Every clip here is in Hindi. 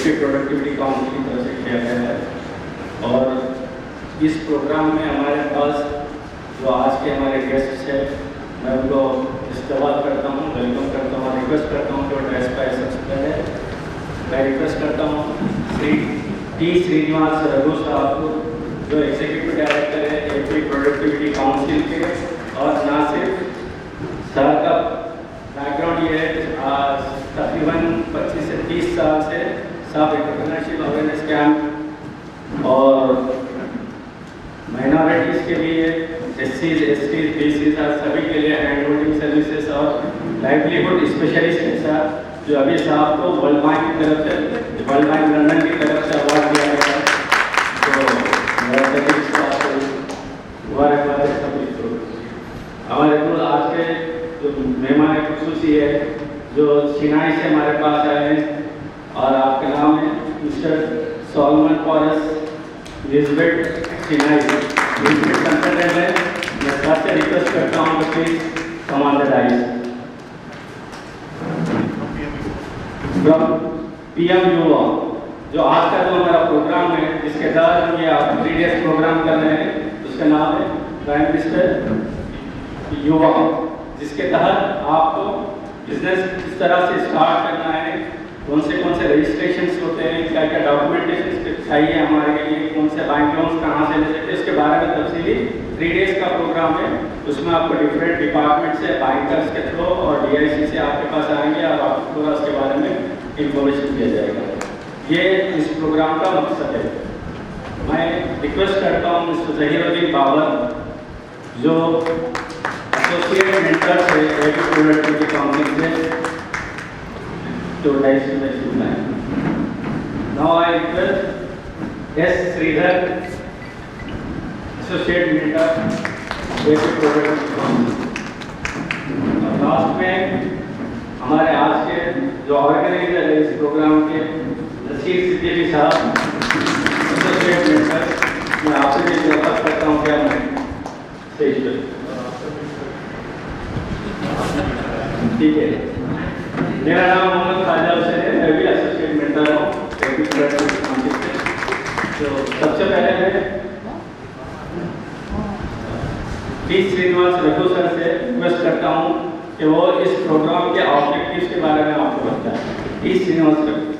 एपी प्रोडक्टिविटी काउंसिल की तरफ से किया गया है। और इस प्रोग्राम में हमारे पास जो आज के हमारे गेस्ट हैं, मैं उनको इस्तेमाल करता हूँ, वेलकम करता हूँ, रिक्वेस्ट करता हूँ कि वो ड्रेस पाए। सबसे पहले मैं रिक्वेस्ट करता हूँ श्री टी श्रीनिवास रघु साहब को, जो एग्जीक्यूटिव डायरेक्टर है एपी प्रोडक्टिविटी काउंसिल के। और ना सिर्फ सर का बैकग्राउंड ये है, तकरीबन 25 से 30 साल से सब एंटरप्रेन्योरशिप अवेयरनेस कैंप और माइनॉरिटीज़ के लिए, एससीज, एसटीज, बीसीज सभी के लिए हैंड होल्डिंग सर्विसेज और लाइवलीहुड स्पेशलिस्ट हैं सर, जो अभी साहब को वर्ल्ड बैंक की तरफ से, वर्ल्ड बैंक लंदन की तरफ से अवार्ड दिया गया है। तो हमारे को आज के जो मेहमान खुसूसी है, जो सिनाई से हमारे पास आए हैं, और आपका नाम है मिस्टर सॉलमन पॉरस लिजबेट सिनाई, कंसल्टेंट है। मैं सबसे रिक्वेस्ट करता हूँ कि please come on the dais. PM Yuva, जो आज का जो हमारा प्रोग्राम है, जिसके तहत हम ये 3 डेज प्रोग्राम कर रहे हैं, उसका नाम है प्राइम मिनिस्टर युवा, जिसके तहत आपको बिजनेस किस तरह से स्टार्ट करना है, कौन से रजिस्ट्रेशंस होते हैं, क्या क्या डॉक्यूमेंटेशन चाहिए हमारे लिए, कौन से बैंक लोन्स कहाँ से ले सकते हैं, इसके बारे में तफसीली 3 डेज का प्रोग्राम है। उसमें आपको डिफरेंट डिपार्टमेंट से, बैंकर्स के थ्रू और डीआईसी से आपके पास आएंगे और आपको पूरा उसके बारे में इंफॉर्मेशन दिया जाएगा। ये इस प्रोग्राम का मकसद है। मैं रिक्वेस्ट करता हूँ मिस्टर जहीरुद्दीन बाबर, जो एसोसिएट मेंटर है एपी प्रोडक्टिविटी काउंसिल से, तो now I request S Sridhar, associate mentor AP productivity council. और लास्ट में हमारे आज के जो ऑर्गेनाइजर है इस प्रोग्राम के, नसीर सिद्दीकी साहब, एसोसिएट मेंबर। मैं आपसे भी दरख्वास्त करता हूँ क्या मैं स्टेज पर, ठीक है। मेरा नाम मोहम्मद खाजा हुसैन है, मैं भी एसोसिएट मेंबर हूँ एपी प्रोडक्टिविटी काउंसिल से। तो सबसे पहले मैं टी श्रीनिवास रघु सर से रिक्वेस्ट करता हूँ कि वो इस प्रोग्राम के ऑब्जेक्टिव्स के बारे में आपको बताएं। T Srinivas Raghu.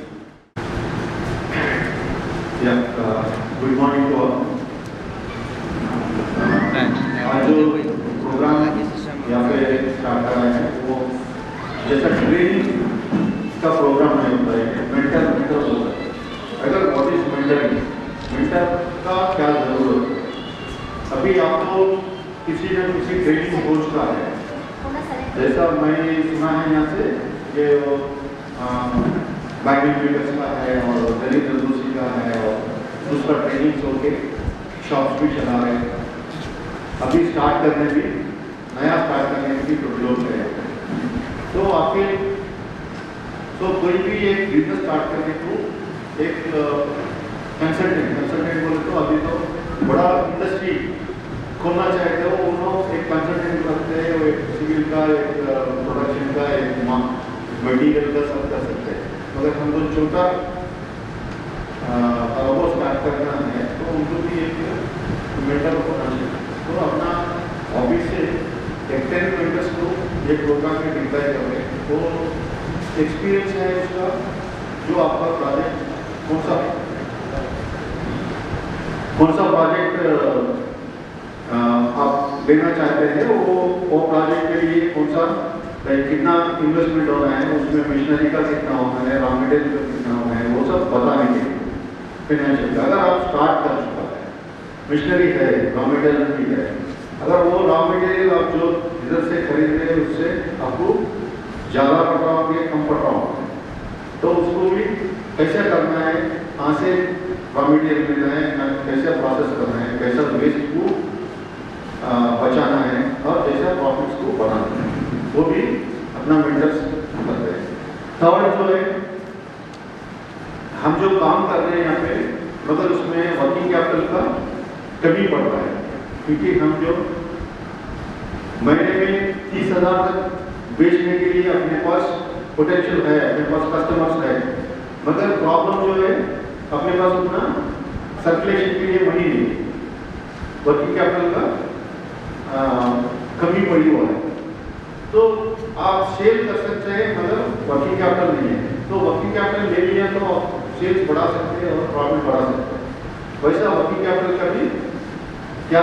Good morning to all. आज जो प्रोग्राम यहाँ पे स्टार्ट कर रहे हैं वो जैसा ट्रेनिंग का प्रोग्राम नहीं होता है, मेंटर होता है। अगर व्हाट इज मेंटरिंग, मेंटर का क्या जरूरत है। अभी आपको किसी न किसी ट्रेनिंग कोच का है, जैसा मैंने सुना है यहाँ से ये बैंकिंग ट्रेडर्स का है और दलित जोशी का है, और उसका ट्रेनिंग होके शॉप्स भी चला रहे हैं। अभी स्टार्ट करने भी, नया स्टार्ट करने में भी लोग है। तो आपके कोई भी एक बिजनेस स्टार्ट करने को एक कंसल्टेंट बोले तो अभी तो बड़ा इंडस्ट्री खोलना चाहते हो, उन्होंने एक कंसल्टेंट रखते हैं, वो एक सिविल का, एक प्रोडक्शन का, एक मटीरियल का, सब कर सकते हैं। अगर हमको छोटा वो स्टार्ट करना है तो उनको भी एक मेंटर होना चाहिए। तो अपना ऑफिस से एक 10 मेंटर्स को एक प्रोग्राम में डिप्लॉय कर रहे हैं, तो एक्सपीरियंस है उसका, जो आपका प्रोजेक्ट कौन सा प्रोजेक्ट आप लेना चाहते हैं, वो प्रोजेक्ट के लिए कौन सा कितना इन्वेस्टमेंट होना है, उसमें मशीनरी का कितना होना है, रॉ मटेरियल का कितना होना है, वो सब बताने के फाइनेंशियल। अगर आप स्टार्ट कर चुका है, मशीनरी है, रॉ मटेरियल भी है, अगर वो रॉ मटेरियल आप जो इधर से खरीद रहे हैं उससे आपको ज़्यादा पटाओगे, कम पटाओगे, तो उसको भी कैसे करना है, कहाँ से रॉ मटेरियल लेना है, कैसे प्रोसेस करना है, कैसा वेस्ट को बचाना है और कैसे प्रॉफिट्स को बढ़ाना है, वो भी अपना मेंटर्स करते हैं। थर्ड जो है, हम जो काम कर रहे हैं यहाँ पे, मगर उसमें वर्किंग कैपिटल का कमी पड़ रहा है, क्योंकि हम जो महीने में 30,000 तक बेचने के लिए अपने पास पोटेंशियल है, अपने पास कस्टमर्स है, मगर प्रॉब्लम जो है अपने पास उतना सर्कुलेशन के लिए मनी नहीं, वर्किंग कैपिटल का कमी पड़ी हुआ है। तो आप सेल कर सकते हैं मगर वर्किंग कैपिटल नहीं है, तो वर्किंग कैपिटल ले लिया तो सेल्स बढ़ा सकते हैं और प्रॉफिट बढ़ा सकते हैं। वैसा वर्किंग कैपिटल का भी क्या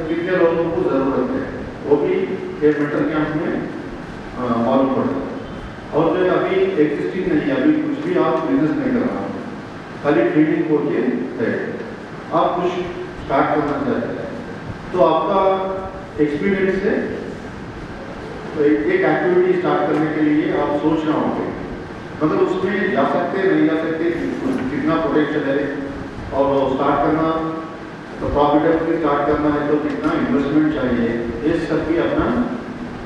कितने लोगों को जरूरत है वो भी एक मेंटर कैंप में मालूम पड़ता है। और जो अभी एग्जिस्टिंग नहीं है, अभी कुछ भी आप बिजनेस नहीं कर रहा, खाली ट्रेनिंग हो के है, आप कुछ स्टार्ट करना चाहते हैं तो आपका एक्सपीरियंस है तो एक एक्टिविटी स्टार्ट करने के लिए आप सोच रहे होंगे, मगर उसमें जा सकते नहीं जा सकते, कितना पोटेंशियल है और स्टार्ट करना तो प्रॉफिटेबली स्टार्ट करना है तो कितना इन्वेस्टमेंट चाहिए, ये सब भी अपना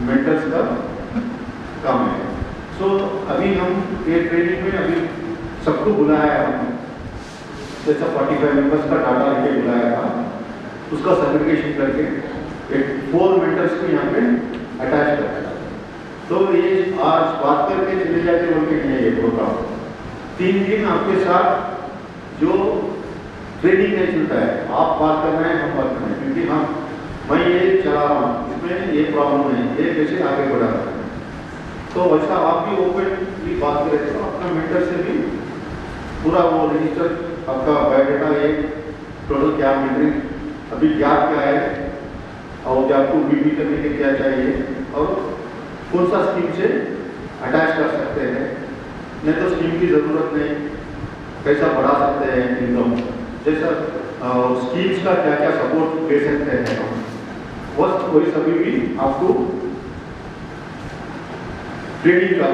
मेंटर्स का काम है। सो अभी हम ये ट्रेनिंग में अभी सबको बुलाया है, हमने जैसा 45 मेंबर्स का डाटा लेके बुलाया था, उसका सेग्रीगेशन करके एक 4 मेंटर्स को यहाँ पे अटैच करता है। तो ये आज बात करके चले जाते बोल के नहीं है ये प्रोग्राम, 3 दिन आपके साथ जो ट्रेनिंग नहीं चलता है, आप बात कर रहे हैं हम बात कर रहे हैं, क्योंकि मैं ये चला रहा हूँ, इसमें ये प्रॉब्लम है, ये कैसे आगे बढ़ा रहा है। तो वैसा आप भी ओपनली बात करें तो अपना मेंटर से भी पूरा वो रजिस्टर आपका बायोडाटा है, टोटल क्या मेंटरिंग अभी गैप क्या है और क्या आपको बीबी करने के क्या चाहिए और कौन सा स्कीम से अटैच कर सकते हैं, नहीं तो स्कीम की ज़रूरत नहीं, कैसा बढ़ा सकते हैं इनकम, जैसा स्कीम्स का क्या क्या सपोर्ट दे सकते हैं, बस वही सभी भी आपको ट्रेनिंग का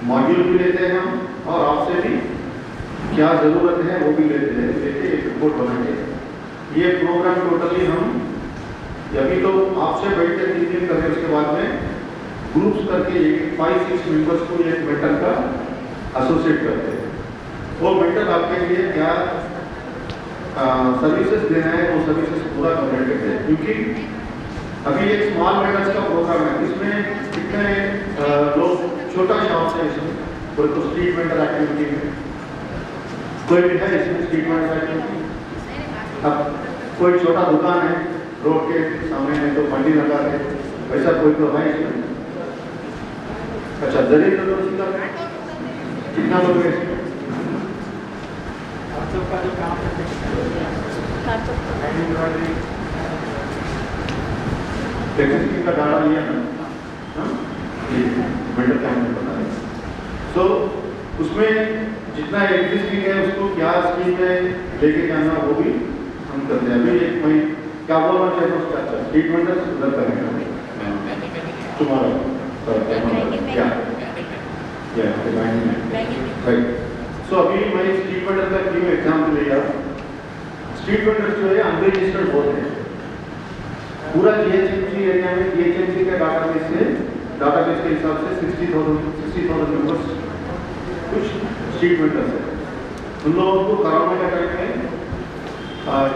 मॉड्यूल भी लेते हैं हम और आपसे भी क्या ज़रूरत है वो भी लेते हैं, लेके एक रिपोर्ट बनाएंगे। ये प्रोग्राम टोटली हम अभी तो आपसे बैठ के 3 दिन करें, उसके बाद में ग्रुप्स करके 5-6 मेंबर्स को एक मेंटर का एसोसिएट करते हैं। वो मेंटर आपके लिए क्या सर्विसेज देना है वो सर्विसेज पूरा कवर करते हैं, क्योंकि अभी एक स्मॉल मेंटर्स का प्रोग्राम है, इसमें कितने लोग छोटा शॉप है, इसमें कोई तो स्ट्रीट वेंडर एक्टिविटी में कोई भी है, इसमें स्ट्रीट वेंडर एक्टिविटी, अब कोई छोटा दुकान है रोड के सामने है तो मंडी लगा है, वैसा कोई तो है इसमें। अच्छा जरिए तो कितना लोग है इसमें? का डाटा लिया ना, वेंडर कैंप में बता रहे। सो उसमें जितना एग्जिस्टिंग है उसको क्या स्कीम में लेके जाना वो भी हम करते हैं। अभी एक मैं क्या बोलना चाहिए उसका स्ट्रीट वेंडर्स उधर करेंगे तुम्हारा क्या सो अभी मैं स्ट्रीट वेंडर का क्यों एग्जाम्पल लिया, स्ट्रीट वेंडर्स जो है अनरजिस्टर्ड होते हैं, पूरा जीएचएमसी एरिया में जीएचएमसी के डाटाबेस के हिसाब से 60,000 मेंबर्स कुछ स्ट्रीट वेंडर्स है। उन लोगों को कोरोना के टाइम में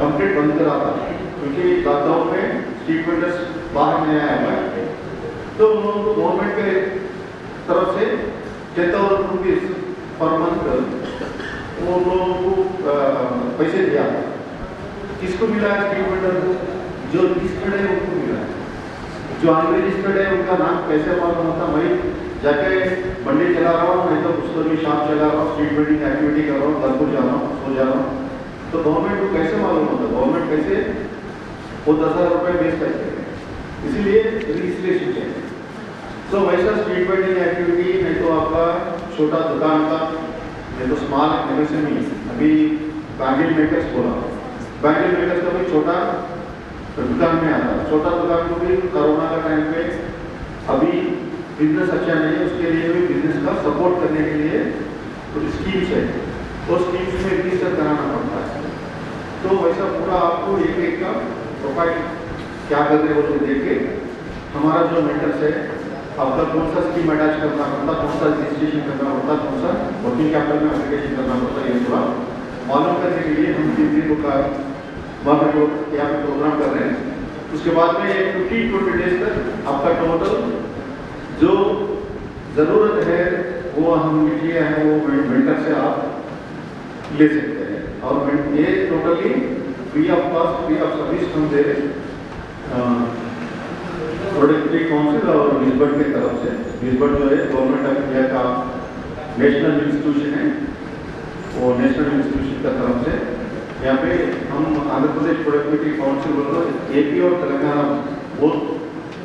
कंप्लीट बंद करा था, क्योंकि लॉकडाउन में स्ट्रीट वेंडर्स बाहर नहीं आया हुआ है, तो उन लोगों को गवर्नमेंट के तरफ से 10,000 रुपीज पर मंथ वो लोगों को पैसे दिया। किसको मिला है? स्ट्रीट वेंडर को, जो रजिस्टर्ड है उनको मिला है, जो अनरजिस्टर्ड है उनका नाम कैसे मालूम होता? मैं जाके मंडी चला रहा हूँ, नहीं तो उसको भी शॉप चला रहा हूँ, स्ट्रीट वेंडिंग एक्टिविटी कर रहा हूँ, घर को जा रहा हूँ, सो जा रहा हूँ, तो गवर्नमेंट को कैसे मालूम होता? गवर्नमेंट कैसे वो 10,000 रुपये बेच सकते हैं, इसीलिए रजिस्ट्रेशन चाहिए। तो वैसा स्ट्रीट वेंडिंग एक्टिविटी नहीं तो आपका छोटा दुकान का, नहीं तो स्मॉल एमएसएमई, अभी बैंगल मेकर्स बोला, बैंगल मेकर्स का भी छोटा दुकान में आता है, छोटा दुकान को भी कोरोना का टाइम पे अभी बिजनेस अच्छा नहीं है, उसके लिए भी बिजनेस का सपोर्ट करने के लिए कुछ स्कीम्स है, वो स्कीम्स में रजिस्टर कराना पड़ता है। तो वैसा पूरा आपको एक का प्रोफाइल क्या कर रहे हो तो देख के हमारा जो मेंटर्स है आपका कौन सा स्कीम अटैच करना पड़ता, कौन सा रजिस्ट्रेशन करना पड़ता, कौन सा वर्किंग कैपिटल में एप्लीकेशन करना पड़ता, ये पूरा मालूम करने के लिए हम 3 दिन का वहाँ पे यहाँ पे प्रोग्राम कर रहे हैं। उसके बाद में 15-20 डेज तक आपका टोटल जो ज़रूरत है वो हम लिखिए हैं, वो मेंटर से आप ले सकते हैं। और ये totally free of cost, free of service हम दे रहे हैं प्रोडक्टिव काउंसिल और लिस्बन की तरफ से। लिस्बन जो है गवर्नमेंट ऑफ इंडिया का नेशनल इंस्टीट्यूशन है, वो नेशनल इंस्टीट्यूशन का तरफ से यहाँ पे हम आंध्र प्रदेश प्रोडक्टिविटी काउंसिल वालों AP और तेलंगाना बोथ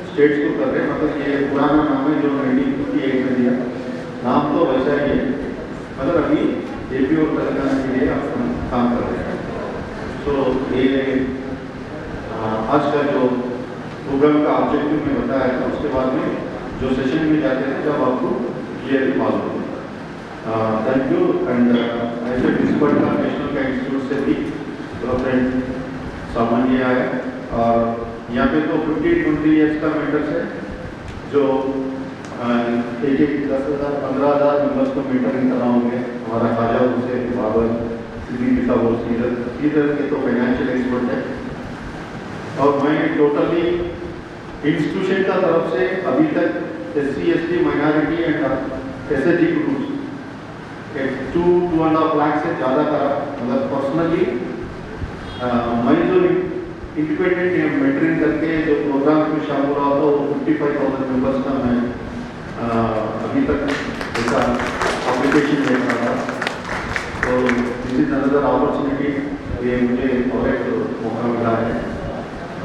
स्टेट्स को कर रहे हैं। मतलब ये पुराना नाम है जो 1958 में दिया, नाम तो वैसा ही है, मगर अभी AP और तेलंगाना के लिए हम काम कर रहे हैं। तो ये आज का जो प्रोग्राम का ऑब्जेक्टिव में बताया था, उसके बाद में जो सेशन में जाते हैं तब आपको क्लियरली मालूम होगा। Thank you. एंड ऐसे प्रिंसिपल का नेशनल का इंस्टीट्यूट से भी तो फ्रेंड सामान्य आया, और यहाँ पे तो 15-20 ईयर्स का मेंटर्स है जो एक 10,000 15,000 मेंबर्स को मेंटरिंग कर रहा होंगे। हमारा खाजा हुसैन, बाबर, सिद्दीकी साहब और सीधर के तो फाइनेंशियल एक्सपर्ट है। और मैं टोटली इंस्टीट्यूशन का तरफ से अभी तक SC ST minority and SHG groups 2.5 lakh से ज़्यादा करा। मतलब पर्सनली मैं जो इंडिपेंडेंट मेंटरिंग करके जो प्रोग्राम में शामिल हुआ था वो 55,000 मेंबर्स का मैं अभी तक ऐसा एप्लीकेशन दे रहा था। तो दिस इज अनदर अपॉर्चुनिटी, ये मुझे और एक मौका मिला है।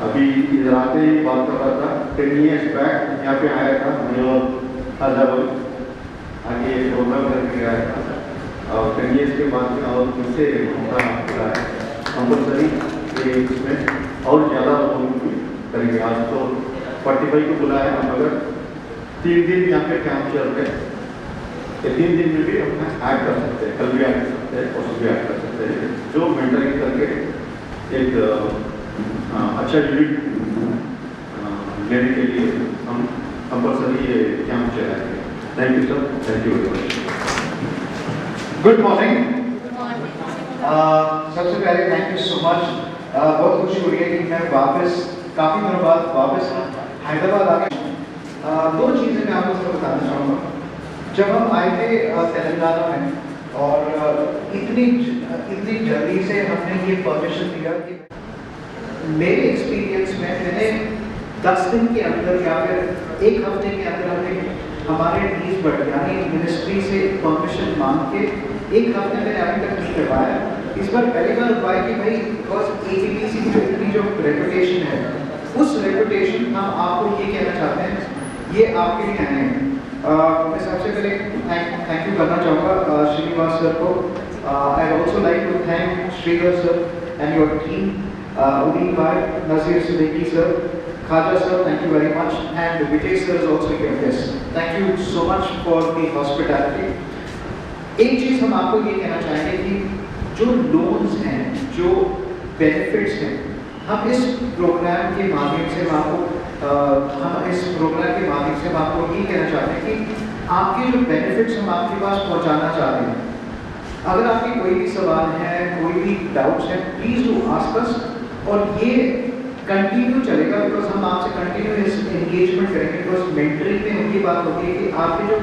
अभी इधर आते ही बात कर रहा था, 10 ईयर्स बैक यहाँ पे आया था मैं और खाजा भाई, आगे प्रोग्राम करके आया था, और 10 ईयर्स के बाद में और फिर से मौका मिला है कंपलसरी ये इसमें और ज़्यादा लोग करेंगे। आज तो 45 को बुलाया हम, मगर 3 दिन यहाँ पे कैंप चल रहे हैं, 3 दिन में भी हम ऐड कर सकते हैं, कल भी ऐड कर सकते हैं, परसों भी ऐड कर सकते हैं। जो मेंटरिंग करके एक अच्छा यूनिट लेने के लिए हम कंपलसरी ये कैंप चलाएंगे। Thank you sir, thank you very much. Good morning. सबसे पहले थैंक यू सो मच। बहुत खुशी हो रही है कि मैं वापस काफ़ी दिनों बाद वापस हैदराबाद आ गया। 2 चीज़ें मैं आपको सिर्फ बताना चाहूँगा। जब हम आए थे तेलंगाना में, और इतनी जल्दी से हमने ये परमिशन दिया कि मेरे एक्सपीरियंस में मैंने 10 दिन के अंदर या फिर 1 हफ्ते के अंदर हमने हमारे डीज बट यानी मिनिस्ट्री से परमिशन मांग के 1 हफ्ते मैंने अभी तक नहीं करवाया। इस बार पहली बार हुआ है कि भाई बिकॉज APPC की इतनी जो रेपुटेशन है, उस रेपुटेशन हम आपको ये कहना चाहते हैं, ये आपके लिए आए हैं। मैं सबसे पहले थैंक यू करना चाहूँगा श्रीनिवास सर को। I also like to thank Sridhar sir and your team, Udin Bhai, Nazir Siddiqui sir, Khaja sir, thank you very much, and Vijay sir is also here. Yes, thank you so much for the hospitality. एक चीज़ हम आपको ये कहना चाहेंगे कि जो लोन्स हैं, जो बेनिफिट्स हैं, हम इस प्रोग्राम के माध्यम से ये कहना चाहते हैं कि आपके जो बेनिफिट्स हम आपके पास पहुँचाना चाहते हैं। अगर आपके कोई भी सवाल है, कोई भी डाउट्स हैं, प्लीज़ डू आस्क अस, और ये कंटिन्यू चलेगा बिकॉज हम आपसे कंटिन्यूस एंगेजमेंट करेंगे। बिकॉज मेंटरिंग में उनकी बात होती है कि आपकी जो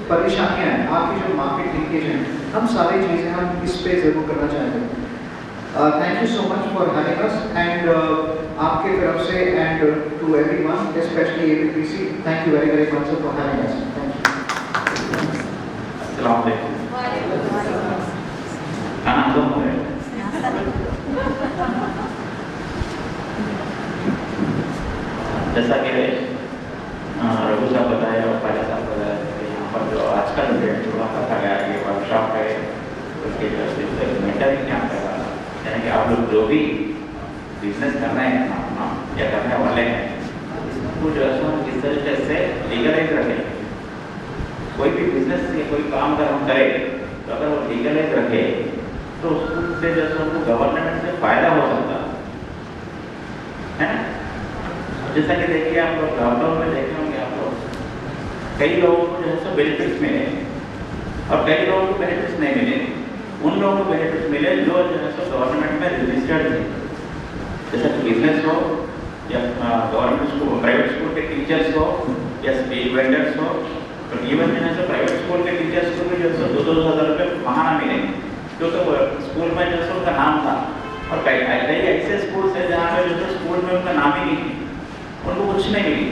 परेशानियां हैं, आपकी जो मार्केट लिंकेज है, हम सारी चीज़ें हम इस पे ज़रूर करना चाहेंगे। Thank you so much for having us, and आपके तरफ से and to everyone specially APPC, thank you very much for having us. Thank you. अस्सलाम वालेकुम। खाना तो हो गया। जैसा कि रघु साहब बताया और पाजा साहब बताया कि यहाँ पर जो आज का जो डेट थोड़ा रखा गया ये वर्कशॉप है, उसके जो मेंटरिंग कैंप है, यानी कि आप लोग जो भी बिजनेस कर रहे हैं अपना या करने वाले हैं, उसको जो है सो किस तरीके से लीगलाइज रखें। कोई भी बिजनेस या कोई काम अगर हम करें तो अगर वो लीगलाइज रखे तो उससे जो है उनको गवर्नमेंट से फायदा हो सकता है ना। जैसा कि देखिए आप लोग लॉकडाउन में देखे होंगे आप लोग, कई लोगों को जो है सो बेनिफिट्स मिले और कई लोगों को बेनिफिट्स नहीं मिले। उन लोगों को बेनिफिट्स मिले जो है सो गवर्नमेंट में रजिस्टर्ड थे, जैसा कि बिजनेस हो या गवर्नमेंट स्कूल, प्राइवेट स्कूल के टीचर्स हो या स्ट्रीट वेंडर्स हो। तो इवन जो है सो प्राइवेट स्कूल के टीचर्स को भी जो है 2-2 हज़ार रुपये महीना मिलेंगे, क्योंकि वो स्कूल नहीं मिली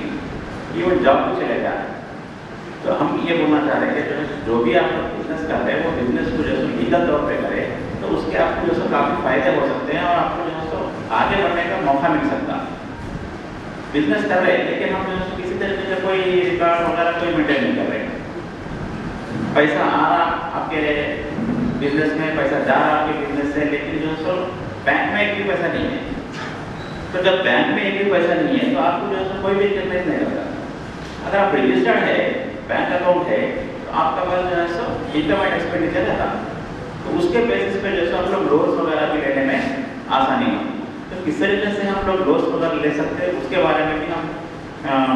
कि वो जॉब पे चले जाए। तो हम ये बोलना चाह रहे हैं कि जो भी आप बिजनेस कर रहे हैं वो बिजनेस को जो है लीगल तौर पे करें, तो उसके आपको जो है काफ़ी फायदे हो सकते हैं और आपको जो है आगे बढ़ने का मौका मिल सकता है। बिजनेस कर रहे हैं लेकिन हम जो है किसी तरीके से कोई रिकॉर्ड वगैरह कोई मेंटेन नहीं कर रहे। पैसा आ रहा आपके बिजनेस में, पैसा जा रहा आपके बिजनेस से, लेकिन जो है बैंक में एक भी पैसा नहीं है। तो जब बैंक में एक भी पैसा नहीं है तो आपको जो है कोई भी इन्वेस्ट नहीं करता। अगर आप रजिस्टर्ड है, बैंक अकाउंट है, तो आपका पास जो है सो इनकम एंड एक्सपेंडिचर रहता, तो उसके बेसिस पे जो है हम लोग लोन्स वगैरह भी लेने में आसानी हो। तो किस तरीके से हम लोग लोन्स वगैरह ले सकते हैं उसके बारे में भी हम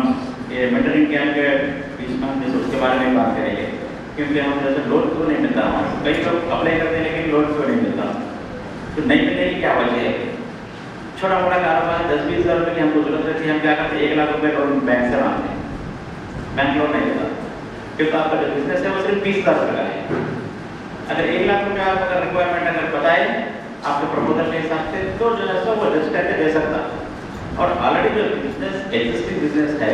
ये मेंटरिंग कैंप के बीच में हम जैसे उसके बारे में बात करेंगे, क्योंकि हम जैसे लोन क्यों नहीं मिलता हमारे, कई लोग अप्लाई करते हैं लेकिन लोन क्यों नहीं मिलता, तो नहीं मिलने की क्या वजह है? छोटा मोटा कारोबार 10-20 हज़ार रुपये की हमको जरूरत है, हम क्या करते हैं 1 लाख रुपये लोन बैंक से मांगते हैं, बैंक लोन नहीं देता, क्योंकि आपका जो बिजनेस है वो सिर्फ 20 हज़ार रुपये का है। अगर 1 लाख रुपये आप अगर रिक्वायरमेंट अगर बताए आपके प्रपोजल के हिसाब से, तो जो है सो वो रजिस्टर करके दे सकता। और ऑलरेडी जो बिजनेस एग्जिस्टिंग बिजनेस है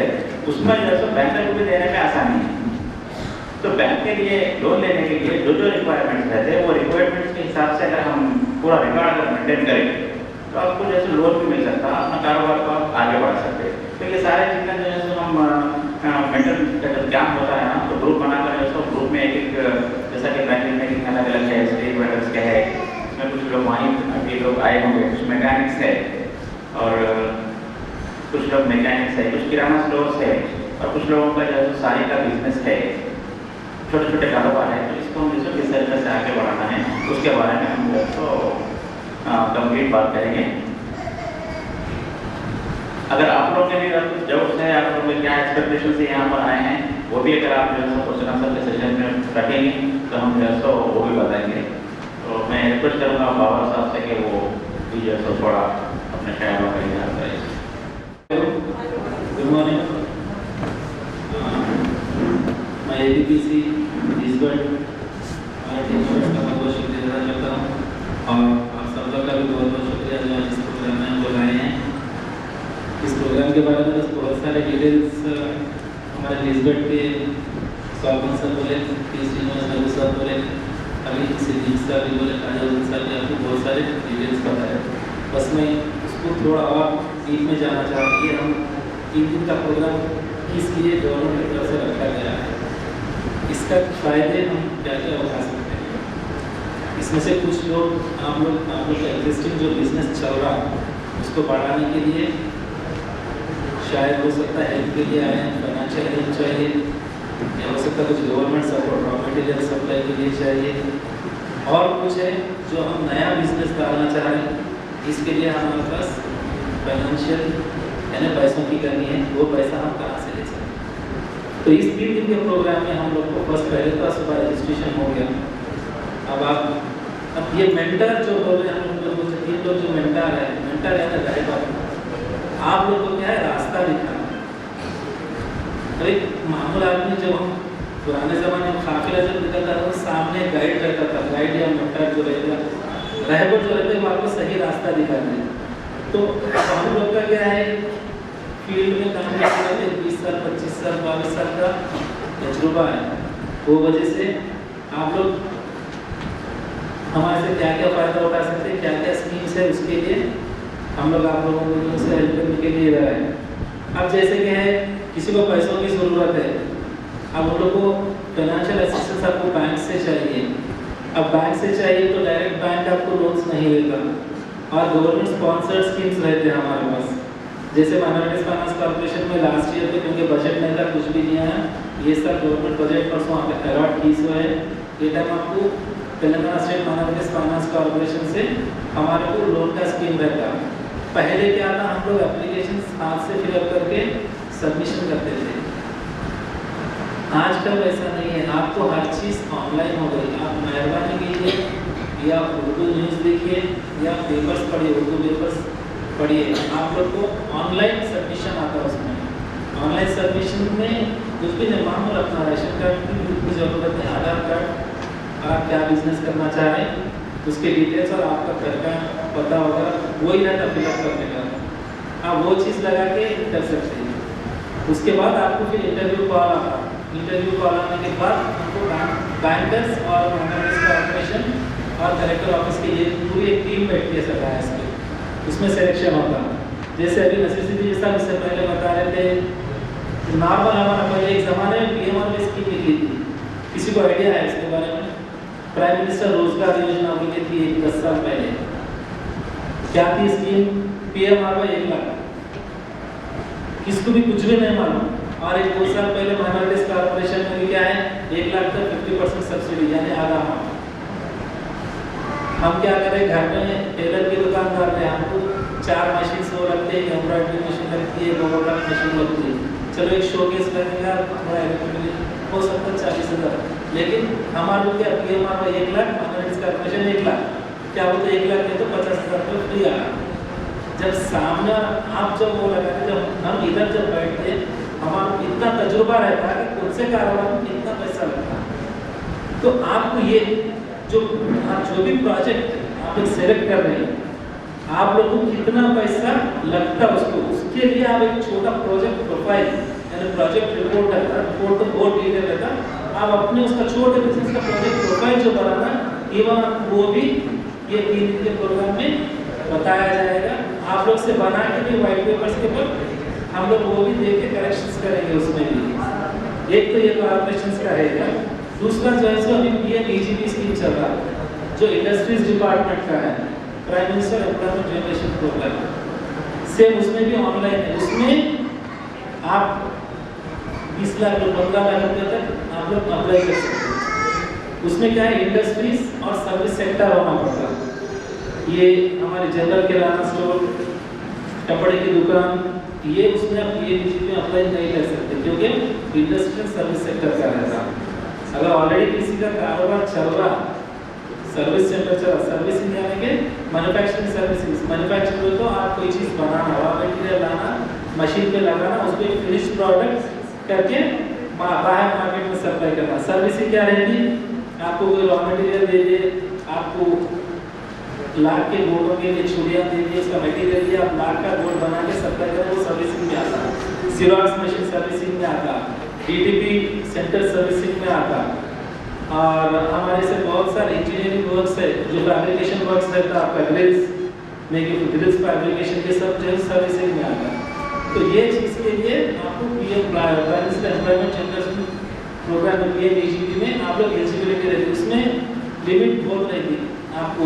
उसमें जो है सो बैंकर को भी देने में आसानी है। तो बैंक के लिए लोन लेने के लिए जो जो रिक्वायरमेंट्स रहते हैं वो रिक्वायरमेंट्स के हिसाब से अगर हम पूरा रिकॉर्ड अगर मेंटेन करेंगे तो आपको जैसे लोन भी मिल सकता है, अपना कारोबार को आप आगे बढ़ा सकते हैं। तो ये सारे चीज़ें जो है हम मेंटल कैंप होता है ना, तो ग्रुप बनाकर जो है ग्रुप में एक जैसा कि बैंकिंग में अलग अलग है, स्टेट वेंडर्स के है, इसमें कुछ लोग वहीं अभी लोग आए होंगे, कुछ मैकेनिक्स है और कुछ लोग मैकेनिक्स है, कुछ किराना स्टोर्स है और कुछ लोगों का जो है साड़ी का बिजनेस है, छोटे छोटे कारोबार है। तो इसको हम किस तरीके से आगे बढ़ाना है उसके बारे में हम तो कंप्लीट बात करेंगे। अगर आप लोग के भी अगर कुछ डाउट्स है, आप लोग क्या एक्सपेक्टेशन से यहाँ पर आए हैं, वो भी अगर आप जो है क्वेश्चन आंसर के सेशन में रखेंगे तो हम जो है वो भी बताएंगे। तो मैं रिक्वेस्ट करूँगा बाबा साहब से कि वो भी जो है थोड़ा अपने ख्यालों का इजहार करें। गुड मॉर्निंग, मैं ABPC छत्तीसगढ़ हमारे टीम मेंबर्स का बहुत शुक्रिया अदा करता हूँ और आप सब लोग का भी बहुत बहुत शुक्रिया जो इस प्रोग्राम में हम लोग आए हैं। इस प्रोग्राम के बारे में बहुत सारे डिटेल्स हमारे छत्तीसगढ़ के स्वागत सर बोले, रघु सर बोले, अभी सिद्दीक सर भी बोले, काजल सर भी आपको बहुत सारे डिटेल्स बताए। बस मैं उसको थोड़ा और डीप में जाना चाहता हूँ कि हम 3 दिन का प्रोग्राम किस लिए गवर्नमेंट की तरफ से रखा गया है, इसका फायदे हम क्या क्या उठा सकते हैं। इसमें से कुछ लोग आप लोग का एग्जिस्टिंग जो बिजनेस चल रहा है उसको बढ़ाने के लिए शायद हो सकता है हेल्प के लिए आए हैं, फाइनेंशियल हेल्प चाहिए, या हो सकता है कुछ government support raw material supply के लिए चाहिए, और कुछ है जो हम नया बिजनेस डालना चाह रहे हैं, इसके लिए हमारे पास फाइनेंशियल यानी पैसों की कमी है, वो पैसा हम कहाँ से ले सकते हैं। तो इस 3 दिन के प्रोग्राम में हम लोग को फर्स्ट पहले तो सुबह रजिस्ट्रेशन हो गया। अब ये मेंटर जो बोल रहे हैं हम लोग 3 लोग जो मेंटर है ना गाइड, आप लोग को क्या है रास्ता दिखाना। और एक मामूल आदमी जब हम पुराने ज़माने में काफिला जब निकलता था तो सामने गाइड रहता था, गाइड या मेंटर जो रहेगा, रहबर जो रहते हैं वो आपको सही रास्ता दिखाना है। तो हम लोग का क्या है फील्ड में काम करते हैं, 20 साल 25 साल 22 साल का तजुर्बा है, वो वजह से आप लोग हमारे से क्या क्या फ़ायदा उठा सकते हैं, क्या क्या स्कीम्स है, उसके लिए हम लोग आप लोगों को से हेल्प करने के लिए रहे हैं। अब जैसे कि है किसी को पैसों की ज़रूरत है, अब उन लोग को फाइनेंशियल असिस्टेंस आपको बैंक से चाहिए। अब बैंक से चाहिए तो डायरेक्ट बैंक आपको लोन्स नहीं देता, और गवर्नमेंट स्पॉन्सर्ड स्कीम्स रहते हैं हमारे पास। जैसे माइनॉरिटीज फाइनेंस कॉर्पोरेशन में लास्ट ईयर तो क्योंकि बजट नहीं था, कुछ भी नहीं आया, ये साल गवर्नमेंट बजट परसों अलॉट की हुआ है, ये टाइम आपको Telangana state minorities finance corporation से हमारे को लोन का स्कीम रहता है। पहले क्या था, हम लोग एप्लीकेशन हाथ से फिलअप करके सबमिशन करते थे, आजकल वैसा नहीं है, आपको हर चीज़ ऑनलाइन हो गई। आप मेहरबानी कीजिए या उर्दू न्यूज़ देखिए या पेपर्स पढ़िए, उर्दू पेपर्स पढ़िए, आप लोग को ऑनलाइन सबमिशन आता है। उसमें ऑनलाइन सबमिशन में कुछ भी नहीं, मामूल अपना राशन कार्ड की ज़रूरत है, आधार कार्ड, आप क्या बिजनेस करना चाह रहे हैं उसके डिटेल्स और आपका घर का पता वगैरह वही रहता फिलअप करने का, आप वो चीज़ लगा के कर सकते हैं। उसके बाद आपको फिर इंटरव्यू कॉल आता। इंटरव्यू कॉल आने के बाद आपको बैंकर्स और मैनेजर्स कॉर्पोरेशन और कलेक्टर ऑफिस की ये पूरी एक टीम बैठती है सरकार पे, उसमें सिलेक्शन होता। जैसे अभी नसीसी जी साहब इससे पहले बता रहे थे, नॉर्मल हमारा पहले एक ज़माने में PMR की स्कीम निकली थी, किसी को आइडिया है इसके बारे में? प्राइम मिनिस्टर रोजगार योजना निकली थी 10 साल पहले। क्या थी स्कीम? PMR में 1 लाख, किसको भी कुछ भी नहीं मालूम। और एक 2 साल पहले माइनॉरिटीज कॉर्पोरेशन में भी क्या है, 1 लाख तक 50% सब्सिडी, यानी आधा अमाउंट। हम क्या करें, घर में टेलर की दुकान करते हैं, हमको 4 मशीन वो लगते हैं, एम्ब्रॉयडरी मशीन लगती है, गोबर मशीन लगती है, चलो एक शोकेस लगेगा, थोड़ा इलेक्ट्रिक हो सकता है 40,000, लेकिन हमारे लोग क्या PMR में 1 लाख, माइनॉरिटीज कॉर्पोरेशन 1 लाख, क्या बोलते 1 लाख नहीं तो 50,000 रुपये फ्री आ। जब सामने आप जब वो लगाते, जब हम इधर जब बैठते, हमारा इतना तजुर्बा रहता है कि खुद से कारोबार में कितना पैसा लगता है। तो आपको ये आप जो भी प्रोजेक्ट आप लोग सेलेक्ट कर रहे हैं, आप लोगों को कितना पैसा लगता है उसको, उसके लिए आप एक छोटा प्रोजेक्ट प्रोफाइल यानी प्रोजेक्ट रिपोर्ट रहता है, रिपोर्ट तो बहुत डिटेल रहता है, आप अपने उसका छोटे बिजनेस का प्रोजेक्ट प्रोफाइल जो बनाना, एवं वो भी ये 3 दिन के प्रोग्राम में बताया जाएगा। आप लोग से बना के भी व्हाइट पेपर्स के ऊपर हम लोग वो भी देख के करेक्शंस करेंगे उसमें भी। एक तो ये कॉर्पोरेशंस का रहेगा, दूसरा जो है सो अभी PM-EGP स्कीम चल रहा है, जो इंडस्ट्रीज डिपार्टमेंट का है, prime minister employment generation program, same उसमें भी ऑनलाइन है। उसमें आप 20 लाख 15 लाख रुपये तक आप लोग अप्लाई कर सकते हैं। उसमें क्या है, इंडस्ट्रीज और सर्विस सेक्टर होना पड़ता है। ये हमारे जनरल किराना स्टोर, कपड़े की दुकान, ये उसमें आप PM-EGP में अप्लाई नहीं कर सकते, क्योंकि इंडस्ट्रियल सर्विस सेक्टर का रहता है। अगर ऑलरेडी किसी का कारोबार चल रहा, सर्विस सेंटर चल रहा, सर्विसिंग यानी कि मैन्युफैक्चरिंग सर्विसेज, मैन्युफैक्चरिंग तो आप कोई चीज़ बनाना, रॉ मटेरियल लाना, मशीन पे लगाना, उसको एक फिनिश प्रोडक्ट करके बाहर मार्केट में सप्लाई करना। सर्विसिंग क्या रहेगी, आपको कोई रॉ मटेरियल दे दे, आपको लाख के बोर्डों के लिए छुड़ियाँ दे दी, उसका मटेरियल दिया, आप लाख का बोर्ड बना के सप्लाई करें, वो सर्विसिंग में आता है। सिरॉक्स मशीन सर्विसिंग में आता, DTP सेंटर सर्विसिंग में आता, और हमारे से बहुत सारे इंजीनियरिंग वर्क्स है, जो फैब्रिकेशन वर्क्स रहता है आपका, ग्रिल्स फैब्रिकेशन, ये सब जो है सर्विसिंग में आता। तो ये चीज़ के लिए आपको prime minister employment generation program PM-EGP में आप लोग एलिजिबिलिटी रहती है। उसमें लिमिट बहुत रहती है, आपको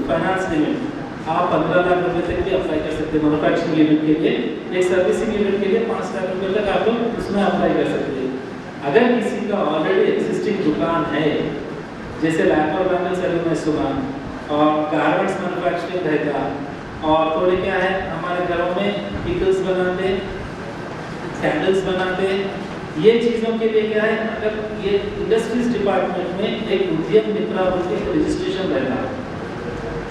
फाइनेंस लिमिट आप 15 लाख रुपए तक भी अप्लाई कर सकते हैं मैन्युफैक्चरिंग लिमिट के लिए। एक सर्विसिंग लिमिट के लिए 5 लाख रुपए तक आप लोग उसमें अप्लाई कर सकते हैं। अगर किसी का ऑलरेडी एग्जिस्टिंग दुकान है, जैसे लैपटॉप बैंगल्स अभी मैं सुना, और गारमेंट्स मैन्युफैक्चरिंग रहेगा, और थोड़े क्या है हमारे घरों में पिकल्स बनाते, सैंडल्स बनाते, ये चीज़ों के लिए क्या है, अगर ये इंडस्ट्रीज डिपार्टमेंट में एक उद्यम मित्रा बोल के रजिस्ट्रेशन रहता है।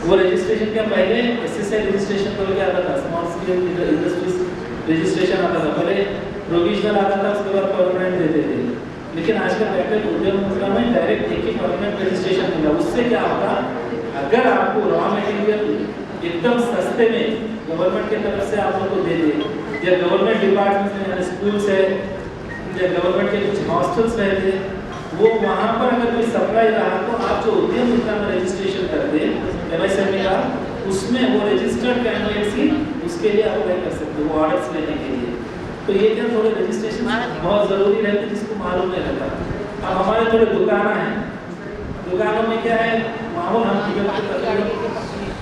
वो रजिस्ट्रेशन क्या, पहले SSI रजिस्ट्रेशन तो क्या आता था, स्मॉल स्केल इंडस्ट्रीज रजिस्ट्रेशन आता था, पहले प्रोविजनल आता था, उसके बाद परमानेंट देते थे। लेकिन आजकल बैठक उद्यम मित्रा में डायरेक्ट एक ही परमानेंट रजिस्ट्रेशन मिला। उससे क्या होगा, अगर आपको रॉ मटेरियल एकदम सस्ते में गवर्नमेंट की तरफ से आप लोग को दे दे, या गवर्नमेंट डिपार्टमेंट में स्कूल्स है या गवर्नमेंट के कुछ हॉस्टल्स रहते हैं, वो वहाँ पर अगर कोई सप्लाई रहा, तो आप जो उद्यम मित्रा में रजिस्ट्रेशन करते हैं MSME का, उसमें वो रजिस्टर्ड कैंडिडेट्स ही उसके लिए अप्लाई कर सकते हैं, वो ऑर्डर्स लेने के लिए। तो ये क्या थोड़े रजिस्ट्रेशन बहुत ज़रूरी रहते हैं, जिसको मालूम नहीं रहता। अब हमारे थोड़े दुकाना हैं, दुकानों में क्या है, मामूल हम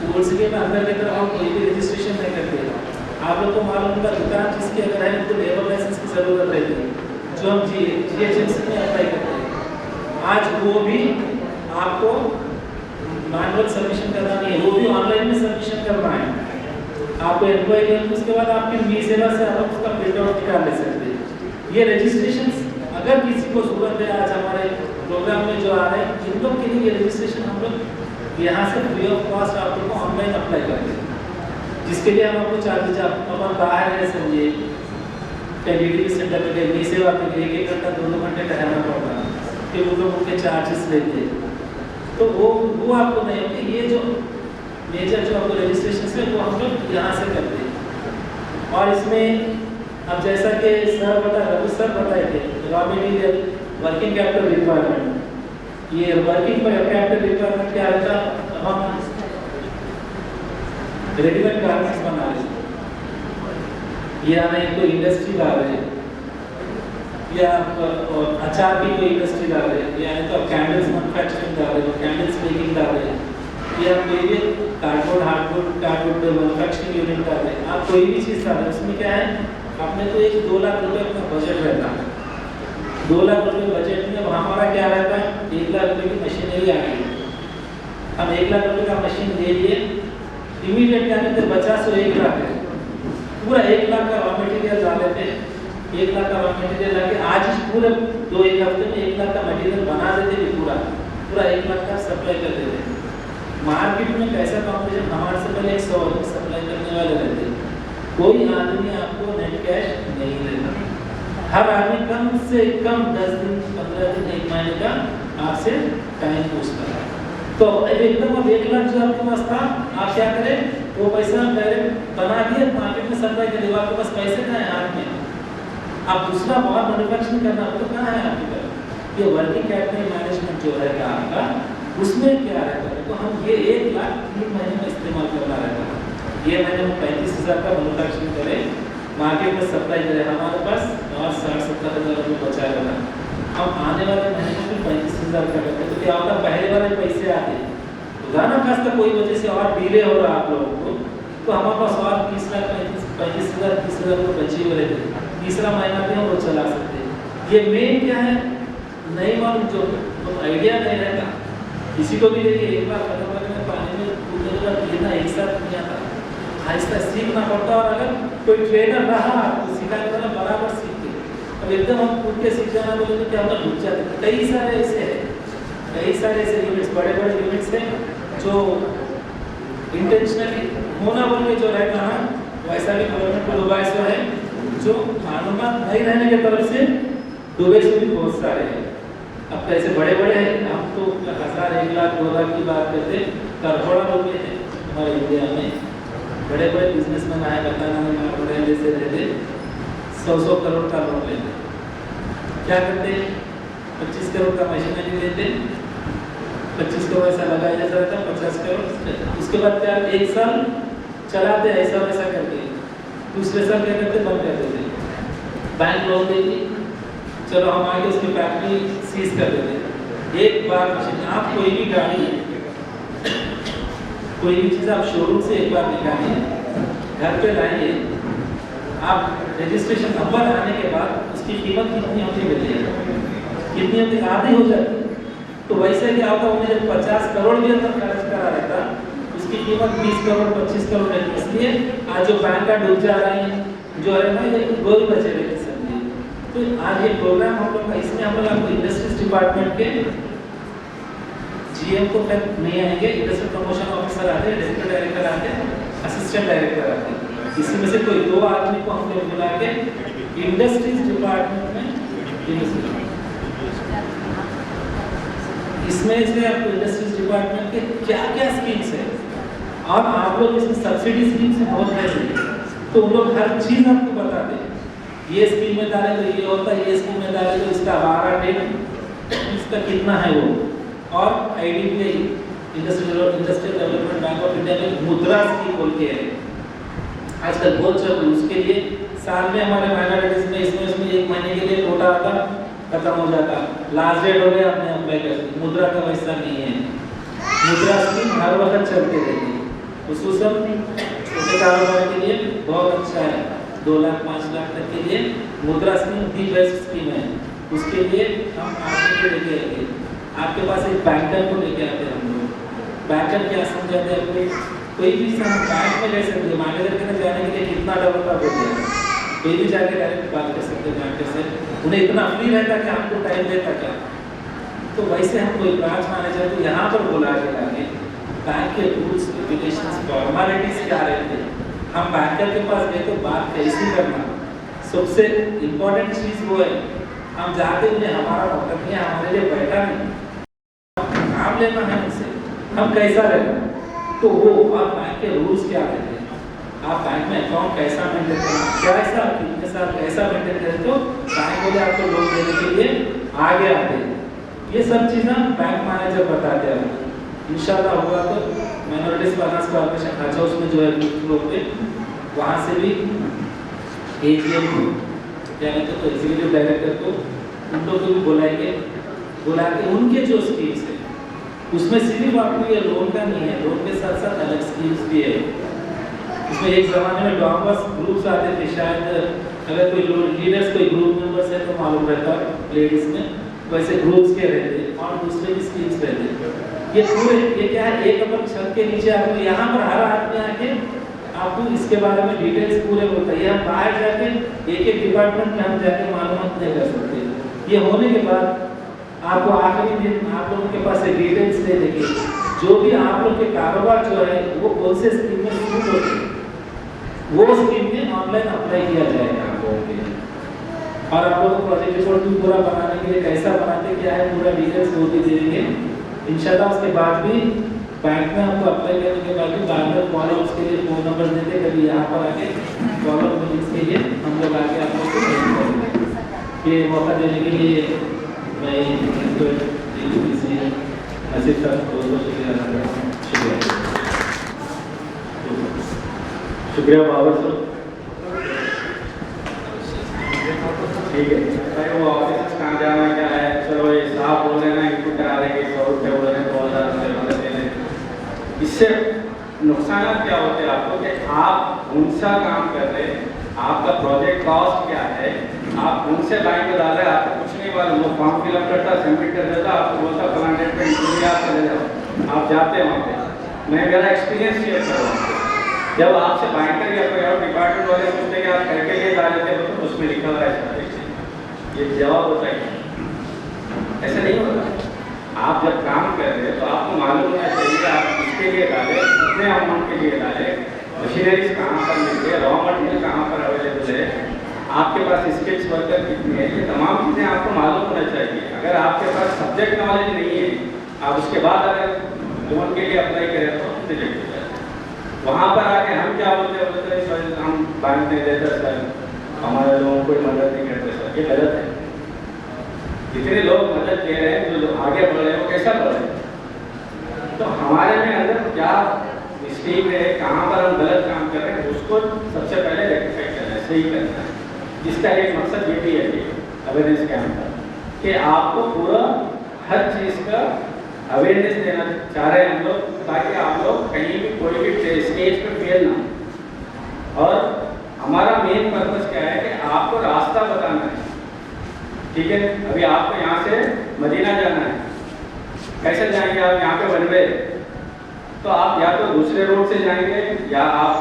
होलसेल में अंदर की तरफ हम कोई भी रजिस्ट्रेशन नहीं करते। आप लोग को मालूम होगा, दुकान जिसकी अगर है उनको लेबर लाइसेंस की ज़रूरत रहती है, जो हम GHMC में अप्लाई करते हैं। आज वो भी आपको मैनुअल सबमिशन करना नहीं है, वो भी ऑनलाइन में सबमिशन करना है। आपको एम्प्लॉय के उसके बाद आपकी मी सेवा से आप उसका प्रिंट आउट निकाल ले सकते हैं। ये रजिस्ट्रेशन अगर किसी को जरूरत है, आज हमारे प्रोग्राम में जो आ रहे हैं, इन लोग के लिए ये रजिस्ट्रेशन हम लोग यहाँ से फ्री ऑफ कॉस्ट आप लोग को ऑनलाइन अप्लाई करते हैं, जिसके लिए हम आपको चार्जेज अपन बाहर है समझिए, DTP सेंटर में गए, मी सेवा पे गए, 1 घंटा 2 घंटे ठहरना पड़ता है, फिर वो लोग उनके चार्जेस लेते हैं। तो वो आपको नहीं होते। ये जो मेजर जो आपको रजिस्ट्रेशन है वो हम लोग यहाँ से करते हैं। और इसमें अब जैसा कि रघु सर बताए थे, raw material working capital requirement, ये वर्किंग कैपिटल रिक्वायरमेंट क्या रहता, हम रेडीमेड गारमेंट्स बना रहे हैं या नहीं कोई इंडस्ट्री ला रहे हैं, या अचार की कोई इंडस्ट्री ला रहे हैं, या नहीं तो कैंडल्स मैन्युफैक्चरिंग ला रहे हैं, कैंडल्स मेकिंग ला रहे हैं, या कोई भी कार्डबोर्ड मैन्युफैक्चरिंग यूनिट ला रहे हैं, आप कोई भी चीज़ ला रहे हैं, उसमें क्या है, अपने तो एक 2 लाख रुपए अपना बजट रहता है। 2 लाख रुपए बजट में हमारा क्या रहता है, 1 लाख रुपए की मशीनरी आ गई, हम 1 लाख रुपए का मशीन ले लिए, इमीडिएट क्या कहते हैं, 50 से 1 लाख है, पूरा 1 लाख का रॉ मटेरियल ला लेते हैं, 1 लाख का रॉ मटेरियल लाके आज ही पूरे 2-1 हफ्ते में 1 लाख का मटेरियल बना देते हैं, पूरा 1 लाख का सप्लाई कर देते हैं। मार्केट में कैसा कॉम्पिटिशन, हमारे से पहले 100 आदमी सप्लाई करने वाले रहते हैं, कोई आदमी आपको नेट कैश नहीं देता, हर आदमी कम से कम 10 दिन 15 दिन 1 महीने का आपसे टाइम पूछता है। तो एकदम अब 1 लाख जो आपके पास था, आप क्या करें, वो पैसा डायरेक्ट बना दिए, मार्केट में सप्लाई कर दिया, आपके पास पैसे कहाँ है हाथ में, आप दूसरा बहुत मैन्युफैक्चरिंग करना तो कहाँ है आपके पास। ये वर्किंग कैपिटल मैनेजमेंट जो रहेगा आपका, उसमें क्या रहता है, तो हम ये 1 लाख 3 महीने में इस्तेमाल करना रहता है, ये महीने में 35,000 का मैन्युफैक्चरिंग करें, मार्केट में सप्लाई करें, हमारे पास और 60-70 हज़ार रुपये बचा रहेगा, हम आने वाले महीने में 35,000 का करते, तो क्या होता, पहले वाले पैसे आते, उदाहरण खास कोई वजह से और डिले हो रहा आप लोगों को, तो हमारे पास और 30 लाख 35,000 30,000 रुपये बचे हुए रहते, तीसरा महीना भी हम वो चला सकते हैं। ये मेन क्या है, नहीं मालूम, जो तो आइडिया नहीं रहता, किसी को भी देखिए, एक बार खत्म करने पानी में कूदने के बाद गिरना एक साथ नहीं आता, आहिस्ता सीखना पड़ता, और अगर कोई ट्रेनर रहा तो सिखाने वाला बराबर सीखते, अब एकदम हम कूद के सीख जाना बोले तो क्या होता, डूब जाते। कई सारे ऐसे यूनिट्स, बड़े बड़े यूनिट्स हैं जो इंटेंशनली होना बोल के जो रहता है, वैसा भी गवर्नमेंट को डुबाई से है, जो मालूमात नहीं रहने के तरफ से डूबे से भी बहुत सारे हैं। अब कैसे बड़े बड़े हैं, हम तो 1000 1 लाख 2 लाख की बात करते, करोड़ों रुपए हैं हमारे इंडिया में, बड़े बड़े बिजनेसमैन आए, बताना नहीं बड़े जैसे रहते 100 करोड़ का लोन लेते, क्या करते, 25 करोड़ का मशीनरी लेते, 25 करोड़ ऐसा लगाया जैसा रहता, 50 करोड़, उसके बाद क्या 1 साल चलाते ऐसा वैसा करके, दूसरे साल क्या करते, बंद कर देते, बैंक लोन देती, चलो हम आगे उसकी फैक्ट्री सीज कर देते। एक बार मशीन, आप कोई भी गाड़ी, कोई भी चीज़ आप शोरूम से एक बार निकालिए, घर पे लाइए, आप रजिस्ट्रेशन नंबर आने के बाद उसकी कीमत कितनी होती है, कितनी होती, आधी हो जाती है। तो वैसे क्या होता, उन्हें जब 50 करोड़ भी अंदर खर्च करा रहता, उसकी कीमत 20 करोड़ 25 करोड़ रहती, इसलिए आज जो बैंक का डूब जा रहा है, जो है ना, ये गोल बचे रहते सब। तो आज ये प्रोग्राम हम लोग का, इसमें हम लोग आपको इंडस्ट्रीज डिपार्टमेंट के जीएम को फिर नहीं आएंगे, इंडस्ट्रियल प्रमोशन ऑफिसर आते हैं, डिस्ट्रिक्ट डायरेक्टर आते हैं, असिस्टेंट डायरेक्टर आते हैं, इसी में से कोई 2 आदमी को हम लोग बुला के इंडस्ट्रीज डिपार्टमेंट में इसमें से आपको इंडस्ट्रीज डिपार्टमेंट के क्या क्या स्कीम्स है, और आप लोग इसमें सब्सिडी स्कीम्स बहुत है, तो उन लोग हर चीज़ आपको बताते हैं, ये स्कीम में डाले तो ये होता है, ये स्कीम में डाले तो इसका हमारा डेट इसका कितना है वो, और IDBI industrial development bank of India में मुद्रा स्कीम बोल के है, आजकल बहुत चल रही है, उसके लिए साल में हमारे माइनॉरिटीज में इसमें 1 महीने के लिए कोटा आता, खत्म हो जाता, लास्ट डेट हो गया, आपने अप्लाई कर दी। मुद्रा का वैसा नहीं है, मुद्रा स्कीम हर वक्त चलती रहती है, खुसूसन छोटे कारोबार के लिए बहुत अच्छा है, 2 लाख 5 लाख तक के लिए मुद्रा स्कीम दी बेस्ट स्कीम है। उसके लिए हम आपको लेके आएंगे, आपके पास एक बैंकर को लेके आते हैं हम लोग। बैंकर क्या समझाते हैं, कोई भी बैंक में ले सकते हैं, मैनेजर के जाने के लिए कितना डेवलप हो गया, कोई भी जाके डायरेक्ट बात कर सकते हैं बैंकर से, उन्हें इतना फ्री रहता कि हमको टाइम देता क्या। तो वैसे हम कोई ब्रांच मैनेजर को यहाँ पर बुला के लाके बैंक के रूल्स रेगुलेशंस फॉर्मेलिटीज क्या रहते हैं, हम बैंकर के पास गए तो बात कैसी करना, सबसे इम्पोर्टेंट चीज़ वो है, हम जाके उन्हें हमारा मतलब नहीं, हमारे लिए बैठा नहीं, काम लेना है उनसे, हम कैसा रहना, तो वो और बैंक के रूल्स क्या रहते हैं, आप बैंक में अकाउंट कैसा मेंटेन करना, कैसा कितने साल कैसा मेंटेन करें, तो बैंक वाले आपको लोन देने के लिए आगे आते हैं। ये सब चीज़ें बैंक मैनेजर बताते हैं। इंशाल्लाह हुआ तो माइनॉरिटीज फाइनेंस कॉर्पोरेशन खाचा उसमें जो है लोग पे वहाँ से भी AGM को यानी तो एग्जीक्यूटिव डायरेक्टर को उन लोग को भी बुलाएंगे, बुला के उनके जो स्कीम्स है उसमें सिर्फ आपको ये लोन का नहीं है, लोन के साथ साथ अलग स्कीम्स भी है। इसमें एक ज़माने में डॉम्बस ग्रुप्स आते थे, शायद अगर कोई लीडर्स कोई ग्रुप मेंबर्स है तो मालूम रहता लेडीज़ में, वैसे ग्रुप्स के रहते और दूसरे भी स्कीम्स रहते। ये पूरे ये क्या है, एक अपन छत के नीचे आपको यहाँ पर हर आदमी आके आपको इसके बारे में डिटेल्स पूरे बताइए। हम बाहर जाके एक एक डिपार्टमेंट में हम जाके मालूमात नहीं कर सकते। ये होने के बाद आपको आखिरी दिन आप लोगों के पास डिटेल्स दे देंगे, जो भी आप लोग के कारोबार जो है वो कौन से स्कीम में सूट होते हैं वो स्कीम में ऑनलाइन अप्लाई किया जाएगा आप लोगों के लिए। और आप लोग प्रोजेक्ट रिपोर्ट भी पूरा बनाने के लिए कैसा बनाते क्या है पूरा डिटेल्स वो भी दे देंगे इंशाल्लाह। उसके बाद भी बैंक में आपको अप्लाई करने के बाद भी बाद में फॉलो उसके लिए फ़ोन नंबर देते, कभी यहाँ पर आके फॉलो मीटिंग्स के लिए हम लोग आके आप लोग को हेल्प करेंगे। ये मौका देने के लिए मैं इनको किसी ऐसे सर बहुत शुक्रिया शुक्रिया बाबर सर। ठीक है भाई, वो ऑफिस कहाँ जाना क्या है, चलो ये साहब बोल रहे हैं ना इनको करा देंगे, 100 रुपये बोल रहे हैं, 2000 रुपये दे दें। इससे नुकसान क्या होते हैं आपको कि आप उनसा काम कर रहे हैं, आपका प्रोजेक्ट कॉस्ट क्या है, आप उनसे बैंक में डाल रहे हैं, आपको कुछ नहीं मालूम। वो फॉर्म फिलअप करता, सबमिट कर देता, आपको बोलता फलाना डेट पे इंटरव्यू आप चले जाओ। आप जाते हैं वहाँ पे, मैं मेरा एक्सपीरियंस शेयर कर रहा हूँ। जब आपसे बैंकर या कोई और डिपार्टमेंट वाले पूछते कि आप करके लिए डाल देते हो तो उसमें लिखा हुआ है ये जवाब होता है, ऐसा नहीं होता। आप जब काम कर रहे हैं तो आपको मालूम होना चाहिए आप किसके लिए डालें, कितने अमाउंट के लिए डालें, मशीनरीज कहाँ पर मिलती है, रॉ मटेरियल कहाँ पर अवेलेबल है, आपके पास स्किल्स वर्कर कितने हैं, ये तमाम चीज़ें आपको मालूम होना चाहिए। अगर आपके पास सब्जेक्ट नॉलेज नहीं है, आप उसके बाद अगर लोन के लिए अप्लाई करें तो रिजेक्ट हो जाए। वहाँ पर आके हम क्या बोलते हैं, सर हम बैंक नहीं देते सर, हमारे लोगों को मदद नहीं करते सर, ये गलत है। जितने लोग मदद दे रहे हैं, जो आगे बढ़ रहे हैं, वो कैसा बढ़ रहे हैं, तो हमारे में अंदर क्या मिस्टेक है, कहाँ पर हम गलत काम कर रहे हैं, उसको सबसे पहले रेक्टिफाई करना है, सही करना है। जिसका एक मकसद ये भी है अवेयरनेस कैंप का कि आपको पूरा हर चीज़ का अवेयरनेस देना चाह रहे हैं हम लोग, ताकि आप लोग कहीं भी कोई भी स्टेज पे फेल ना। और हमारा मेन पर्पस क्या है कि आपको रास्ता बताना है। ठीक है, अभी आपको यहाँ से मदीना जाना है, कैसे जाएंगे आप, यहाँ पे वन वे, तो आप या तो दूसरे रोड से जाएंगे या आप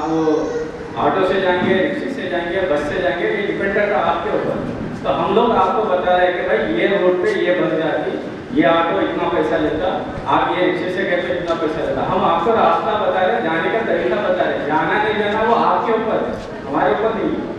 ऑटो से जाएंगे, रिक्शे से जाएंगे, बस से जाएंगे, ये डिपेंड करता है आपके ऊपर। तो हम लोग आपको बता रहे हैं कि भाई ये रोड पे ये बस जाती, ये ऑटो इतना पैसा लेता, आप ये रिक्शे से गए तो इतना पैसा लेता। हम आपको रास्ता बता रहे हैं, जाने का तरीका बता रहे हैं, जाना नहीं जाना वो आपके ऊपर है, हमारे ऊपर नहीं।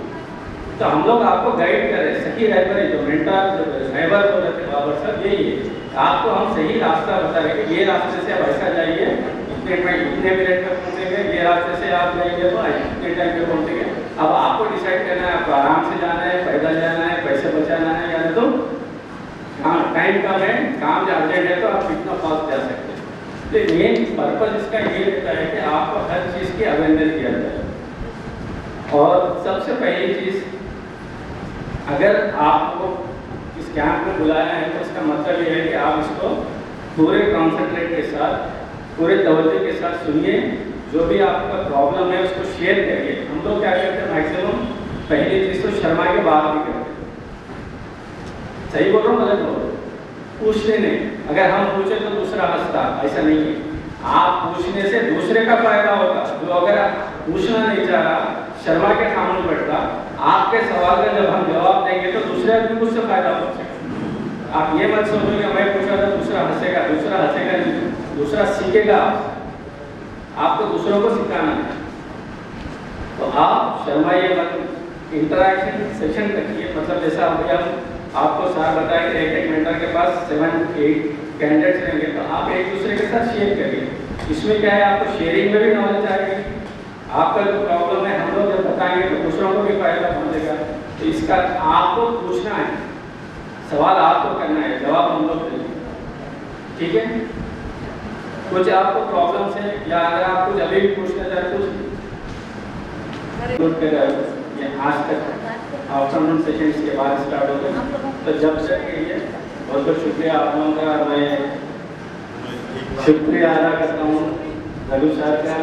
तो हम लोग आपको गाइड कर रहे हैं, सही रहबर जो मेंटर जो रहबर बोल रहे थे बाबर साहब, यही है, आपको हम सही रास्ता बता रहे हैं कि ये रास्ते से आप ऐसा जाइए, इतने मिनट में पहुँचेंगे, ये रास्ते से आप जाइए तो इतने टाइम पे पहुँचेंगे। अब आपको डिसाइड करना है, आपको आराम से जाना है, पैदल जाना है, पैसे बचाना है, या तो हाँ टाइम कम है, काम जो अर्जेंट है तो आप कितना फास्ट जा सकते हैं। तो मेन पर्पज इसका ये रहता है कि आपको हर चीज़ की अवेयरनेस किया जाए। और सबसे पहली चीज़, अगर आपको इस कैंप में बुलाया है तो इसका मतलब ये है कि आप इसको पूरे कॉन्सेंट्रेट के साथ, पूरे तवज्जो के साथ सुनिए, जो भी आपका प्रॉब्लम है उसको शेयर करिए। हम लोग क्या करते हैं मैक्सिमम पहली चीज़ तो शर्मा के बाद भी करते हैं, सही बोल रहा हूँ गलत बोल रहा हूँ, पूछने नहीं। अगर हम पूछे तो दूसरा हंसता, ऐसा नहीं है। आप पूछने से दूसरे का फायदा होगा, जो अगर पूछना नहीं चाह रहा, शर्मा के सामने बैठता, आपके सवाल का जब हम जवाब देंगे तो दूसरे आदमी को उससे फायदा पहुंचेगा। आप ये मत सोचो कि मैं पूछा तो दूसरा हंसेगा नहीं, दूसरा सीखेगा। आपको दूसरों को सिखाना है, तो आप शर्माइए मत, इंटरैक्शन सेशन रखिए। मतलब जैसा हम आपको सार बताया कि एक मेंटर के पास 7-8 कैंडिडेट्स रहेंगे, तो आप एक दूसरे के साथ शेयर करिए। इसमें क्या है, आपको शेयरिंग में भी नॉलेज आएगी, आपका जो प्रॉब्लम है हम लोग जब बताएंगे तो दूसरों को भी फायदा पहुंचेगा। तो इसका आपको पूछना है, सवाल आपको करना है, जवाब हम लोग देंगे, ठीक है। कुछ आपको प्रॉब्लम्स है या अगर आप कुछ अभी भी पूछना चाहते कुछ ये आज तक आफ्टरनून सेशंस के बाद स्टार्ट हो गए, तो जब से ये बहुत बहुत शुक्रिया आप लोगों का। मैं शुक्रिया अदा करता हूँ रघु सर का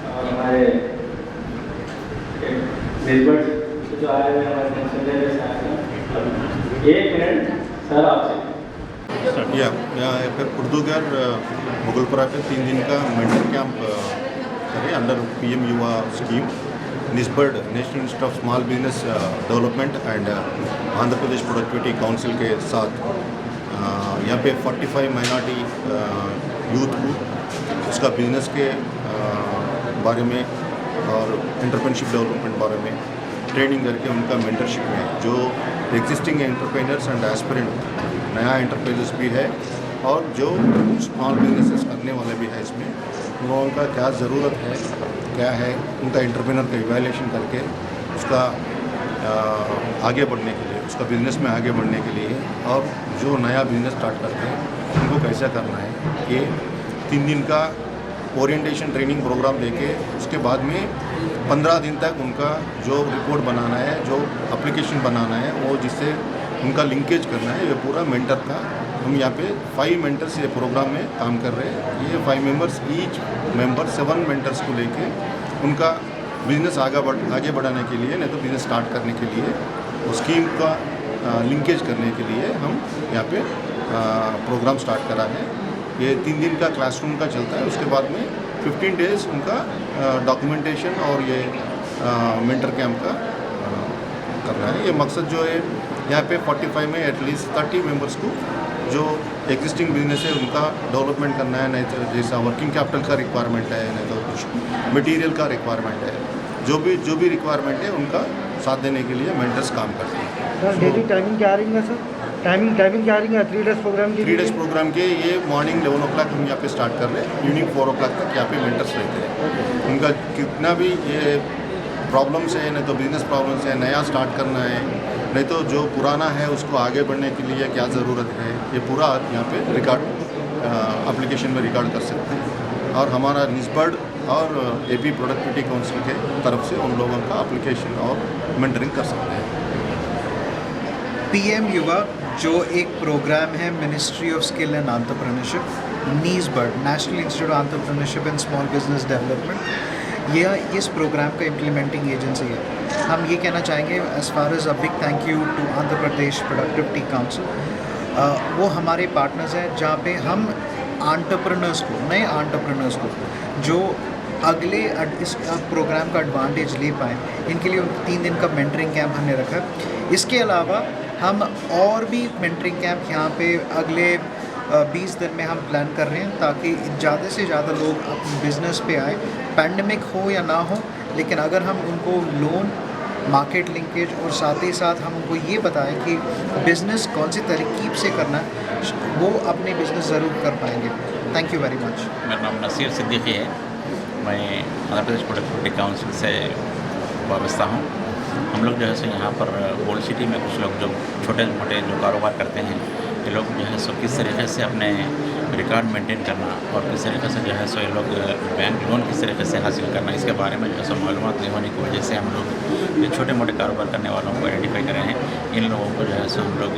और हमारे निर्भर जो आए हुए हमारे संजय सर का। एक मिनट सर आपसे फिर उर्दू घर मुगलपुरा पे 3 दिन का मेंटर कैंप करें under PM Yuva scheme NIESBUD national institute of small business development and Andhra Pradesh productivity council के साथ यहाँ पे 45 माइनॉरिटी यूथ को उसका बिजनेस के बारे में और एंटरप्रेन्योरशिप डेवलपमेंट बारे में ट्रेनिंग करके उनका मेंटरशिप में जो एग्जिस्टिंग एंटरप्रेन्योर्स एंड एस्पिरेंट नया एंटरप्राइजेस भी है और जो स्मॉल बिजनेसेस करने वाले भी है, इसमें उन लोगों का क्या ज़रूरत है, क्या है उनका एंटरप्रेन्योर का इवैल्यूएशन करके उसका आगे बढ़ने के लिए, उसका बिज़नेस में आगे बढ़ने के लिए और जो नया बिज़नेस स्टार्ट करते हैं उनको कैसा करना है, ये 3 दिन का ओरिएंटेशन ट्रेनिंग प्रोग्राम देके उसके बाद में 15 दिन तक उनका जो रिपोर्ट बनाना है, जो एप्लीकेशन बनाना है, वो जिससे उनका लिंकेज करना है, ये पूरा मेंटर का हम यहाँ पे 5 मेंटर्स ये प्रोग्राम में काम कर रहे हैं। ये 5 मेंबर्स ईच मेंबर 7 मेंटर्स को लेके उनका बिजनेस आगे बढ़ाने के लिए, नहीं तो बिजनेस स्टार्ट करने के लिए, उस स्कीम का लिंकेज करने के लिए हम यहाँ पे प्रोग्राम स्टार्ट करा है। ये 3 दिन का क्लासरूम का चलता है, उसके बाद में 15 डेज़ उनका डॉक्यूमेंटेशन और ये मेंटर कैंप का करना है। ये मकसद जो है यहाँ पे 45 में एटलीस्ट 30 मेंबर्स को जो एग्जिस्टिंग बिजनेस है उनका डेवलपमेंट करना है, नहीं तो जैसा वर्किंग कैपिटल का रिक्वायरमेंट है, नहीं तो कुछ मटेरियल का रिक्वायरमेंट है, जो भी रिक्वायरमेंट है उनका साथ देने के लिए मेंटर्स काम करते हैं। सर डेली टाइमिंग क्या रहेंगे सर? टाइमिंग क्या रहेंगे 3 डेज प्रोग्राम की? 3 डेज प्रोग्राम के ये मॉर्निंग 11 o'clock हम यहाँ पे स्टार्ट कर रहे हैं, इवनिंग 4 o'clock तक यहाँ पे मेंटर्स रहते हैं। उनका कितना भी ये प्रॉब्लम्स है, नहीं तो बिजनेस प्रॉब्लम्स है, नया स्टार्ट करना है, नहीं तो जो पुराना है उसको आगे बढ़ने के लिए क्या ज़रूरत है, ये पूरा यहाँ पे रिकॉर्ड एप्लीकेशन में रिकॉर्ड कर सकते हैं। और हमारा निस्बर्ड और AP प्रोडक्टिविटी काउंसिल के तरफ से उन लोगों का एप्लीकेशन और मेंटरिंग कर सकते हैं। PM युवा जो एक प्रोग्राम है ministry of skill and entrepreneurship, NIESBUD national institute of entrepreneurship and small business development, यह इस प्रोग्राम का इम्प्लीमेंटिंग एजेंसी है। हम ये कहना चाहेंगे as far as a big thank you to Andhra Pradesh productivity council, वो हमारे पार्टनर्स हैं जहाँ पे हम एंटरप्रेन्योर्स को, नए एंटरप्रेन्योर्स को जो अगले इस प्रोग्राम का एडवांटेज ले पाएँ, इनके लिए 3 दिन का मेंटरिंग कैंप हमने रखा है। इसके अलावा हम और भी मेंटरिंग कैंप यहाँ पे अगले 20 दिन में हम प्लान कर रहे हैं ताकि ज़्यादा से ज़्यादा लोग अपने बिज़नेस पे आए, पैंडमिक हो या ना हो, लेकिन अगर हम उनको लोन, मार्केट लिंकेज और साथ ही साथ हम उनको ये बताएं कि बिज़नेस कौन सी तरकीब से करना है, वो अपने बिज़नेस ज़रूर कर पाएंगे। Thank you very much. मेरा नाम नसीर सिद्दीकी है, मैं आंध्र प्रदेश प्रोडक्टिविटी काउंसिल से वाबस्ता हूँ। हम लोग जो है सो यहाँ पर गोल्ड सिटी में कुछ लोग जो छोटे मोटे जो कारोबार करते हैं, ये लोग जो है सो किस तरीके से अपने रिकॉर्ड मेंटेन करना और किस तरीके से जो है सो ये लोग बैंक लोन किस तरीके से हासिल करना, इसके बारे में जो है सो मालूमात नहीं होने की वजह से हम लोग ये छोटे मोटे कारोबार करने वालों को आइडेंटिफाई करे हैं। इन लोगों को जो है सो हम लोग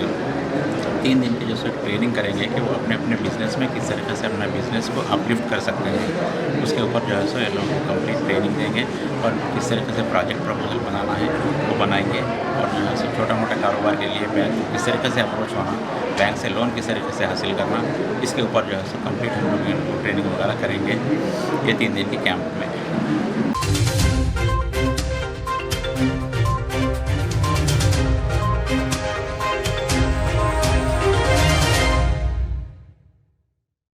3 दिन की जो सो ट्रेनिंग करेंगे कि वो अपने अपने बिज़नेस में किस तरीके से अपना बिज़नेस को अपलिफ्ट कर सकते हैं। उसके ऊपर जो है सो ये लोगों को कंप्लीट ट्रेनिंग देंगे और किस तरीके से प्रोजेक्ट प्रपोजल बनाना है वो बनाएंगे और जो है सो छोटा मोटा कारोबार के लिए बैंक किस तरीके से अप्रोच होना, बैंक से लोन किस तरीके से हासिल करना, इसके ऊपर जो है सो कंप्लीट हम लोग ट्रेनिंग वगैरह करेंगे ये 3 दिन के कैंप में।